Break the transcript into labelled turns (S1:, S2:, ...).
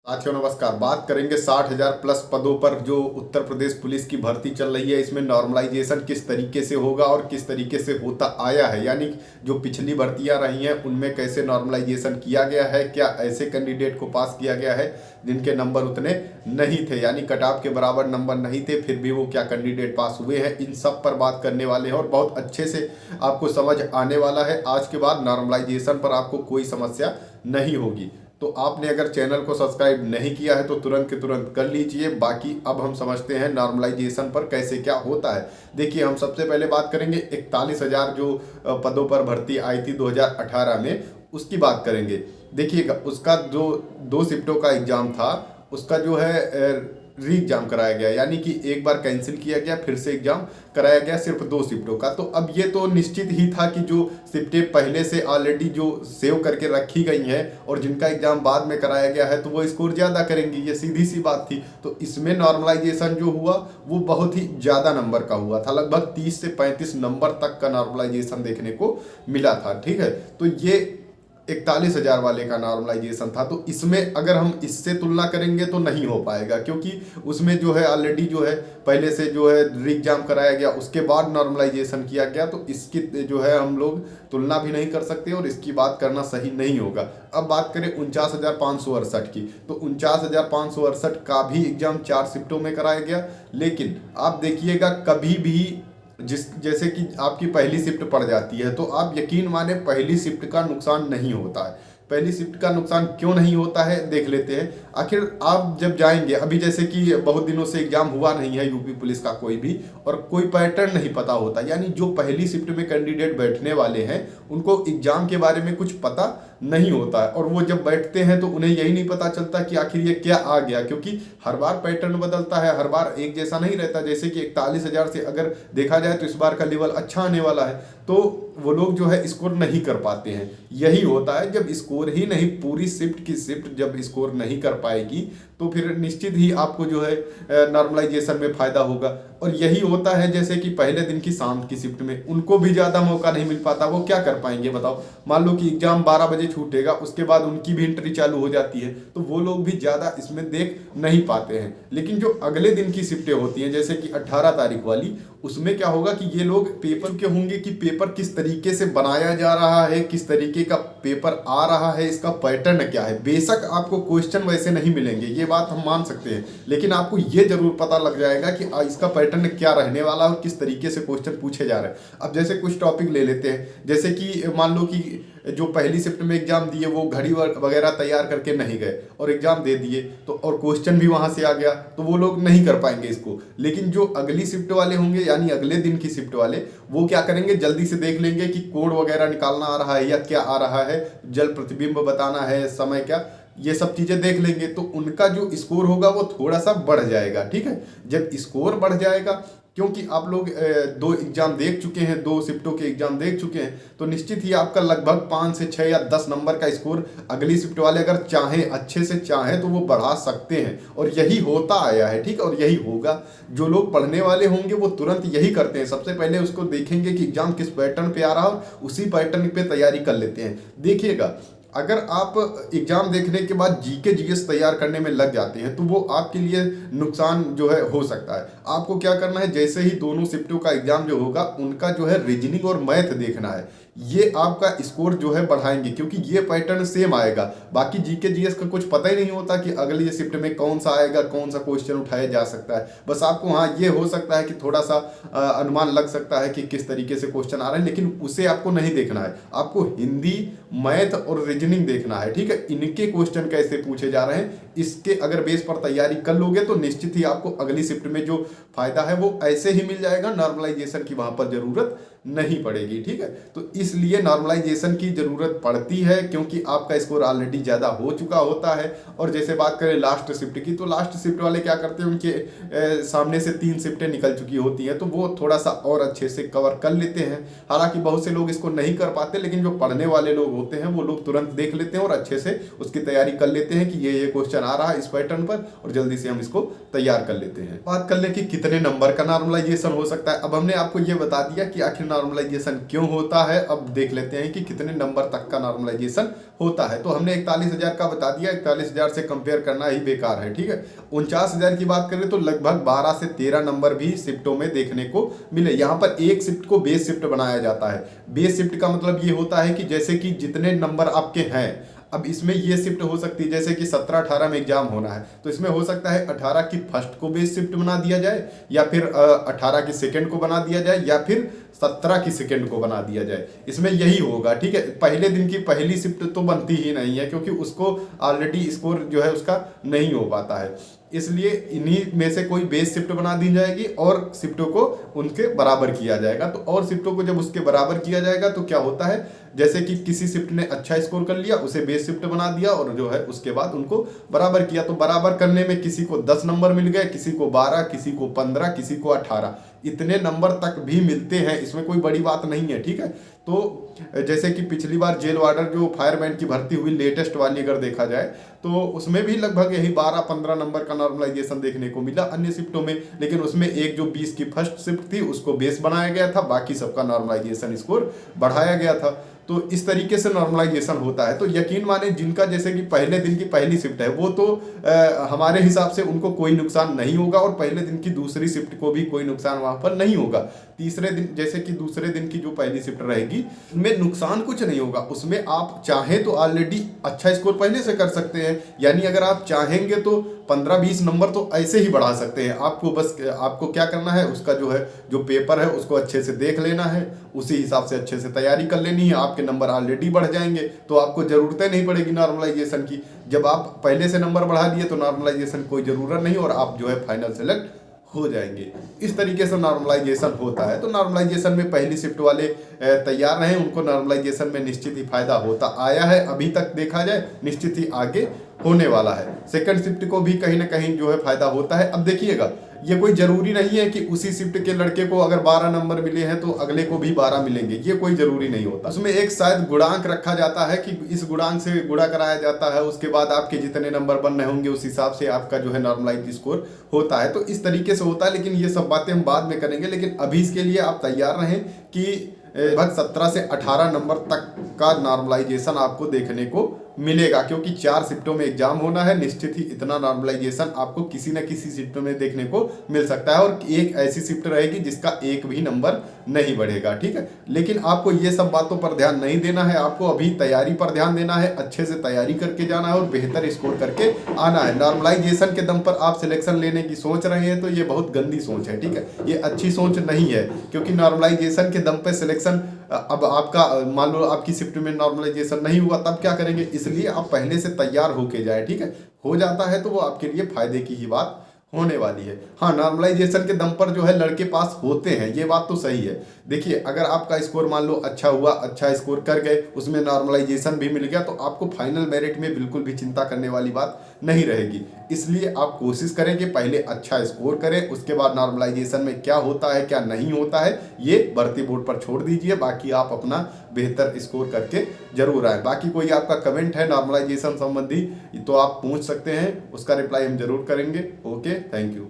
S1: साथियों नमस्कार। बात करेंगे 60,000 प्लस पदों पर जो उत्तर प्रदेश पुलिस की भर्ती चल रही है। इसमें नॉर्मलाइजेशन किस तरीके से होगा और किस तरीके से होता आया है, यानी जो पिछली भर्तियां रही हैं उनमें कैसे नॉर्मलाइजेशन किया गया है। क्या ऐसे कैंडिडेट को पास किया गया है जिनके नंबर उतने नहीं थे, यानी कट ऑफ के बराबर नंबर नहीं थे, फिर भी वो क्या कैंडिडेट पास हुए हैं, इन सब पर बात करने वाले हैं और बहुत अच्छे से आपको समझ आने वाला है। आज के बाद नॉर्मलाइजेशन पर आपको कोई समस्या नहीं होगी। तो आपने अगर चैनल को सब्सक्राइब नहीं किया है तो तुरंत के तुरंत कर लीजिए। बाकी अब हम समझते हैं नॉर्मलाइजेशन पर कैसे क्या होता है। देखिए, हम सबसे पहले बात करेंगे 41,000 जो पदों पर भर्ती आई थी 2018 में, उसकी बात करेंगे। देखिएगा, उसका जो 2 शिफ्टों का एग्जाम था, उसका जो है री एग्जाम कराया गया, यानी कि एक बार कैंसिल किया गया, फिर से एग्जाम कराया गया सिर्फ 2 शिफ्टों का। तो अब ये तो निश्चित ही था कि जो शिफ्टें पहले से ऑलरेडी जो सेव करके रखी गई हैं और जिनका एग्जाम बाद में कराया गया है तो वो स्कोर ज़्यादा करेंगी, ये सीधी सी बात थी। तो इसमें नॉर्मलाइजेशन जो हुआ वो बहुत ही ज़्यादा नंबर का हुआ था, लगभग 30 से 35 नंबर तक का नॉर्मलाइजेशन देखने को मिला था। ठीक है, तो ये 41,000 वाले का नॉर्मलाइजेशन था। तो इसमें अगर हम इससे तुलना करेंगे तो नहीं हो पाएगा, क्योंकि उसमें जो है ऑलरेडी जो है पहले से जो है री एग्जाम कराया गया, उसके बाद नॉर्मलाइजेशन किया गया। तो इसकी जो है हम लोग तुलना भी नहीं कर सकते और इसकी बात करना सही नहीं होगा। अब बात करें 49,568 की, तो 49,568 का भी एग्जाम 4 शिफ्टों में कराया गया। लेकिन आप देखिएगा, कभी भी जैसे कि आपकी पहली शिफ्ट पड़ जाती है तो आप यकीन माने पहली शिफ्ट का नुकसान नहीं होता है। पहली शिफ्ट का नुकसान क्यों नहीं होता है देख लेते हैं। आखिर आप जब जाएंगे, अभी जैसे कि बहुत दिनों से एग्जाम हुआ नहीं है यूपी पुलिस का कोई भी, और कोई पैटर्न नहीं पता होता, यानी जो पहली शिफ्ट में कैंडिडेट बैठने वाले हैं उनको एग्जाम के बारे में कुछ पता नहीं होता है। और वो जब बैठते हैं तो उन्हें यही नहीं पता चलता कि आखिर ये क्या आ गया, क्योंकि हर बार पैटर्न बदलता है, हर बार एक जैसा नहीं रहता। जैसे कि 41,000 से अगर देखा जाए तो इस बार का लेवल अच्छा आने वाला है, तो वो लोग जो है स्कोर नहीं कर पाते हैं। यही होता है, जब स्कोर ही नहीं, पूरी शिफ्ट की शिफ्ट जब स्कोर नहीं कर पाएगी तो फिर निश्चित ही आपको जो है नॉर्मलाइजेशन में फायदा होगा। और यही होता है जैसे कि पहले दिन की शाम की शिफ्ट में उनको भी ज़्यादा मौका नहीं मिल पाता, वो क्या कर पाएंगे बताओ। मान लो कि एग्जाम 12 बजे छूटेगा, उसके बाद उनकी भी इंट्री चालू हो जाती है, तो वो लोग भी ज़्यादा इसमें देख नहीं पाते हैं। लेकिन जो अगले दिन की शिफ्टें होती हैं, जैसे कि 18 तारीख वाली, उसमें क्या होगा कि ये लोग पेपर के होंगे कि पेपर किस तरीके से बनाया जा रहा है, किस तरीके का पेपर आ रहा है, इसका पैटर्न क्या है। बेशक आपको क्वेश्चन वैसे नहीं मिलेंगे, ये बात हम मान सकते हैं, लेकिन आपको ये जरूर पता लग जाएगा कि इसका पैटर्न क्या रहने वाला है और किस तरीके से क्वेश्चन पूछे जा रहे हैं। अब जैसे कुछ टॉपिक ले लेते हैं, जैसे कि मान लो कि जो पहली शिफ्ट में एग्जाम दिए वो घड़ी वगैरह तैयार करके नहीं गए और एग्जाम दे दिए, तो और क्वेश्चन भी वहां से आ गया, तो वो लोग नहीं कर पाएंगे इसको। लेकिन जो अगली शिफ्ट वाले होंगे, यानी अगले दिन की शिफ्ट वाले, वो क्या करेंगे, जल्दी से देख लेंगे कि कोड वगैरह निकालना आ रहा है या क्या आ रहा है, जल प्रतिबिंब बताना है, समय क्या, ये सब चीजें देख लेंगे, तो उनका जो स्कोर होगा वो थोड़ा सा बढ़ जाएगा। ठीक है, जब स्कोर बढ़ जाएगा, क्योंकि आप लोग 2 एग्जाम देख चुके हैं, 2 शिफ्टों के एग्जाम देख चुके हैं, तो निश्चित ही आपका लगभग 5 से 6 या 10 नंबर का स्कोर अगली शिफ्ट वाले अगर चाहें, अच्छे से चाहें, तो वो बढ़ा सकते हैं। और यही होता आया है, ठीक है, और यही होगा। जो लोग पढ़ने वाले होंगे वो तुरंत यही करते हैं, सबसे पहले उसको देखेंगे कि एग्जाम किस पैटर्न पे आ रहा है, उसी पैटर्न पे तैयारी कर लेते हैं। देखिएगा, अगर आप एग्जाम देखने के बाद जीके जीएस तैयार करने में लग जाते हैं तो वो आपके लिए नुकसान जो है हो सकता है। आपको क्या करना है, जैसे ही दोनों शिफ्टों का एग्जाम जो होगा उनका जो है रीजनिंग और मैथ देखना है, ये आपका स्कोर जो है बढ़ाएंगे, क्योंकि ये पैटर्न सेम आएगा। बाकी जीके जीएस का कुछ पता ही नहीं होता कि अगली शिफ्ट में कौन सा आएगा, कौन सा क्वेश्चन उठाया जा सकता है। बस आपको हाँ ये हो सकता है कि थोड़ा सा अनुमान लग सकता है कि किस तरीके से क्वेश्चन आ रहे हैं, लेकिन उसे आपको नहीं देखना है। आपको हिंदी, मैथ और रीजनिंग देखना है। ठीक है, इनके क्वेश्चन कैसे पूछे जा रहे हैं, इसके अगर बेस पर तैयारी कर लोगे तो निश्चित ही आपको अगली शिफ्ट में जो फायदा है वो ऐसे ही मिल जाएगा, नॉर्मलाइजेशन की वहां पर जरूरत नहीं पड़ेगी। ठीक है, तो इसलिए नॉर्मलाइजेशन की जरूरत पड़ती है, क्योंकि आपका स्कोर ऑलरेडी ज्यादा हो चुका होता है। और जैसे बात करें लास्ट शिफ्ट की, तो लास्ट शिफ्ट वाले क्या करते हैं, उनके सामने से 3 शिफ्टें निकल चुकी होती हैं, तो वो थोड़ा सा और अच्छे से कवर कर लेते हैं। हालांकि बहुत से लोग इसको नहीं कर पाते, लेकिन जो पढ़ने वाले लोग होते हैं वो लोग तुरंत देख लेते हैं और अच्छे से उसकी तैयारी कर लेते हैं कि ये क्वेश्चन आ रहा है इस पैटर्न पर, और जल्दी से हम इसको तैयार कर लेते हैं। बात कर ले कि कितने नंबर का नॉर्मलाइजेशन हो सकता है। अब हमने आपको ये बता दिया कि आखिर नॉर्मलाइजेशन क्यों होता है, अब देख लेते हैं कि कितने नंबर तक का नॉर्मलाइजेशन होता है। तो हमने 41,000 का बता दिया, 41,000 से कंपेयर करना ही बेकार है, ठीक है। 49,000 की बात करें तो लगभग 12 से 13 नंबर भी शिफ्टों में देखने को मिले। यहाँ पर एक शिफ्ट को बेस शिफ्ट बनाया जाता है। बेस शिफ्ट का मतलब ये होता है कि जैसे कि जितने नंबर आपके हैं, अब इसमें ये शिफ्ट हो सकती है, जैसे कि 17-18 में एग्जाम होना है तो इसमें हो सकता है 18 की फर्स्ट को बेस शिफ्ट बना दिया जाए, या फिर 18 की सेकंड को बना दिया जाए, या फिर 17 की सेकंड को बना दिया जाए। इसमें यही होगा, ठीक है। पहले दिन की पहली शिफ्ट तो बनती ही नहीं है, क्योंकि उसको ऑलरेडी स्कोर जो है उसका नहीं हो पाता है। इसलिए इन्हीं में से कोई बेस शिफ्ट बना दी जाएगी और शिफ्टों को उनके बराबर किया जाएगा। तो और शिफ्टों को जब उसके बराबर किया जाएगा तो क्या होता है, जैसे कि किसी शिफ्ट ने अच्छा स्कोर कर लिया, उसे बेस शिफ्ट बना दिया और जो है उसके बाद उनको बराबर किया। तो बराबर करने में किसी को 10 नंबर मिल गए, किसी को 12, किसी को 15, किसी को 18, इतने नंबर तक भी मिलते हैं। इसमें कोई बड़ी बात नहीं है, ठीक है। तो जैसे कि पिछली बार जेल वार्डर जो फायरमैन की भर्ती हुई लेटेस्ट वाली अगर देखा जाए तो उसमें भी लगभग यही 12-15 नंबर का नॉर्मलाइजेशन देखने को मिला अन्य शिफ्टों में। लेकिन उसमें एक जो 20 की फर्स्ट शिफ्ट थी उसको बेस बनाया गया था, बाकी सबका नॉर्मलाइजेशन स्कोर बढ़ाया गया था। तो इस तरीके से नॉर्मलाइजेशन होता है। तो यकीन माने जिनका जैसे कि पहले दिन की पहली शिफ्ट है वो तो हमारे हिसाब से उनको कोई नुकसान नहीं होगा, और पहले दिन की दूसरी शिफ्ट को भी कोई नुकसान वहां पर नहीं होगा। तीसरे दिन जैसे कि दूसरे दिन की जो पहली शिफ्ट रहेगी उनमें नुकसान कुछ नहीं होगा। उसमें आप चाहें तो ऑलरेडी अच्छा स्कोर पहले से कर सकते हैं, यानी अगर आप चाहेंगे तो 15-20 नंबर तो ऐसे ही बढ़ा सकते हैं। आपको बस आपको क्या करना है, उसका जो पेपर है उसको अच्छे से देख लेना है, उसी हिसाब से अच्छे से तैयारी कर लेनी है। आपके नंबर ऑलरेडी बढ़ जाएंगे तो आपको जरूरतें नहीं पड़ेगी नॉर्मलाइजेशन की। जब आप पहले से नंबर बढ़ा दिए तो नॉर्मलाइजेशन कोई ज़रूरत नहीं, और आप जो है फाइनल सेलेक्ट हो जाएंगे। इस तरीके से नॉर्मलाइजेशन होता है। तो नॉर्मलाइजेशन में पहली शिफ्ट वाले तैयार रहें, उनको नॉर्मलाइजेशन में निश्चित ही फायदा होता आया है, अभी तक देखा जाए निश्चित ही आगे होने वाला है। सेकंड शिफ्ट को भी कहीं ना कहीं जो है फायदा होता है। अब देखिएगा, ये कोई जरूरी नहीं है कि उसी शिफ्ट के लड़के को अगर 12 नंबर मिले हैं तो अगले को भी 12 मिलेंगे, ये कोई जरूरी नहीं होता। उसमें एक शायद गुणांक रखा जाता है कि इस गुणांक से गुणा कराया जाता है, उसके बाद आपके जितने नंबर बन रहे होंगे उस हिसाब से आपका जो है नॉर्मलाइज स्कोर होता है। तो इस तरीके से होता है, लेकिन ये सब बातें हम बाद में करेंगे। लेकिन अभी इसके लिए आप तैयार रहें कि लगभग 17 से 18 नंबर तक का नॉर्मलाइजेशन आपको देखने को मिलेगा, क्योंकि 4 शिफ्टों में एग्जाम होना है। निश्चित ही इतना नॉर्मलाइजेशन आपको किसी न किसी शिफ्ट में देखने को मिल सकता है, और एक ऐसी शिफ्ट रहेगी जिसका एक भी नंबर नहीं बढ़ेगा, ठीक है। लेकिन आपको ये सब बातों पर ध्यान नहीं देना है, आपको अभी तैयारी पर ध्यान देना है। अच्छे से तैयारी करके जाना है और बेहतर स्कोर करके आना है। नॉर्मलाइजेशन के दम पर आप सिलेक्शन लेने की सोच रहे हैं तो ये बहुत गंदी सोच है, ठीक है। ये अच्छी सोच नहीं है, क्योंकि नॉर्मलाइजेशन के दम पर सिलेक्शन, अब आपका मान लो आपकी शिफ्ट में नॉर्मलाइजेशन नहीं हुआ तब क्या करेंगे, इसलिए आप पहले से तैयार होके जाए, ठीक है। हो जाता है तो वो आपके लिए फायदे की ही बात होने वाली है। हाँ, नॉर्मलाइजेशन के दम पर जो है लड़के पास होते हैं, ये बात तो सही है। देखिए, अगर आपका स्कोर मान लो अच्छा हुआ, अच्छा स्कोर कर गए, उसमें नॉर्मलाइजेशन भी मिल गया, तो आपको फाइनल मेरिट में बिल्कुल भी चिंता करने वाली बात नहीं रहेगी। इसलिए आप कोशिश करें कि पहले अच्छा स्कोर करें, उसके बाद नॉर्मलाइजेशन में क्या होता है क्या नहीं होता है ये भर्ती बोर्ड पर छोड़ दीजिए। बाकी आप अपना बेहतर स्कोर करके जरूर आए। बाकी कोई आपका कमेंट है नॉर्मलाइजेशन संबंधी तो आप पूछ सकते हैं, उसका रिप्लाई हम जरूर करेंगे। Okay, thank you.